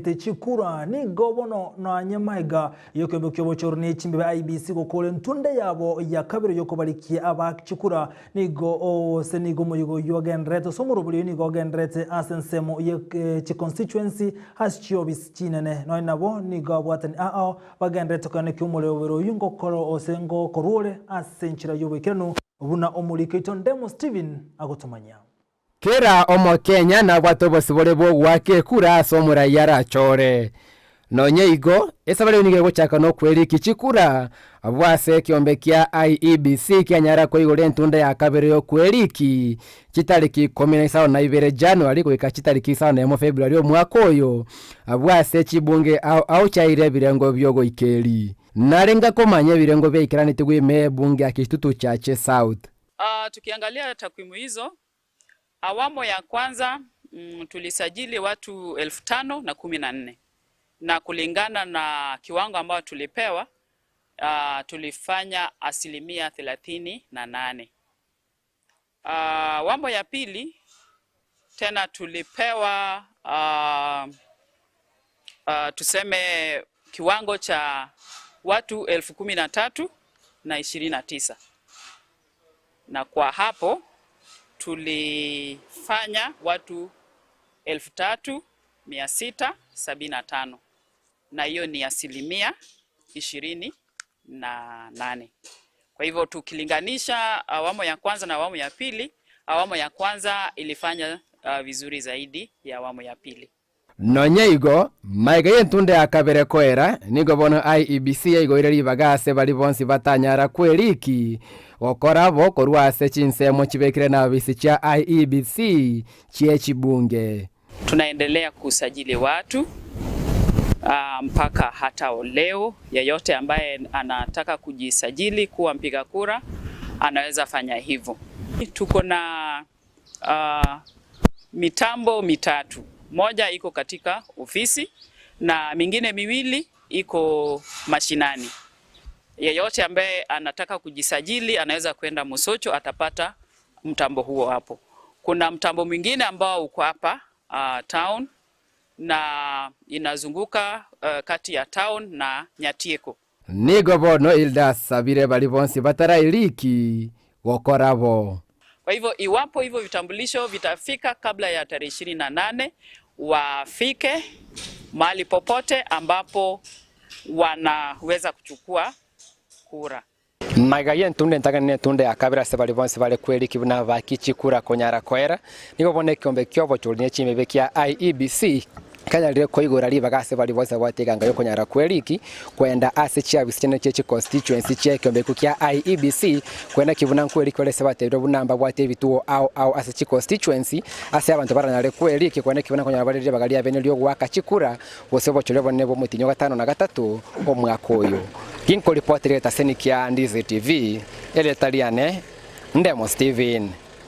gete chikura ni gobono na nyamaiga yokebe kyobochoro ne chimbe IBC gokole ntunde yabo ya kabiri yokobalikie aba chikura ni go senigo moyego yogenreto somurubuli ni gogenrete asensemo ye constituency has chiobis chinene no nabo ni gobwatani bagenreto kana kyumulewero yungo koro osengo korule asenchira yobekeno buna omuliketo ndemo Steven agotumanya Kera omo Kenya na watobosi bolebo wake kura somura yara chore. Nonye igo, esabale unige gochaka no kweli kichikura. Abwase kiombe kia IEBC kia nyara kwa igole ntunda ya kabere yo kweli ki. Chitariki 19 na ibere Januari kwa chitariki 9 na emo Februari mwakoyo. Abwase chibunge au chaire birengo byogo ikeli. Narenga komanya birengo bya ikirani tigwime bunge akishtutu chache South. Tukiangalia takwimu hizo, awamu ya kwanza tulisajili watu 5,014 na kulingana na kiwango ambao tulipewa tulifanya 38%. Awamu ya pili tena tulipewa tuseme kiwango cha watu 13,029 na kwa hapo tulifanya watu 3,675 na hiyo ni 28%. Kwa hivyo tukilinganisha awamu ya kwanza na awamu ya pili, awamu ya kwanza ilifanya vizuri zaidi ya awamu ya pili. Nonye igo, maiga yentunde ya kabere koera, nigo bono IEBC ya igo irari bagase bali bonsi batanyara kweriki, okorabo koruase chinsemo chibekire na bisi cha IEBC chie chibunge. Tunaendelea kusajili watu mpaka hata leo. Yeyote ambaye anataka kujisajili kuwa mpiga kura anaweza fanya hivyo. Tuko na mitambo mitatu. Moja iko katika ofisi na mingine miwili iko mashinani. Yeyote ambaye anataka kujisajili anaweza kwenda Musocho, atapata mtambo huo hapo. Kuna mtambo mwingine ambao uko hapa town na inazunguka kati ya town na Nyatieko. Nigo bono ilda sabire bali bonsi batarailiki wokorabo. Kwa hivyo iwapo hivyo vitambulisho vitafika kabla ya tarehe 28, wafike mahali popote ambapo wanaweza kuchukua kura. Magayen tunde ntagane tunde ya kabira se bali bonse bale kweli kibuna bakichi kura konyara kwera niko bone kiombe kyobo chulinye chimebe kia IEBC kanya lile koigora liba gase bali bonse bateganga yoko nyara kweli ki kwenda ase chia bisene chechi constituency che kiombe kukia IEBC kwenda kibuna kweli kwele se batebyo bunamba bwate bituo au ase chi constituency ase abantu baranyare kweli ki kwenda kibuna konyara bali bagalia bene lyo gwaka chikura bose bochole bone bo mutinyo 5 na 3 omwakoyo. Kinko reporter eta Kisii and Ndizi TV, ele taliane, Ndemo Steven.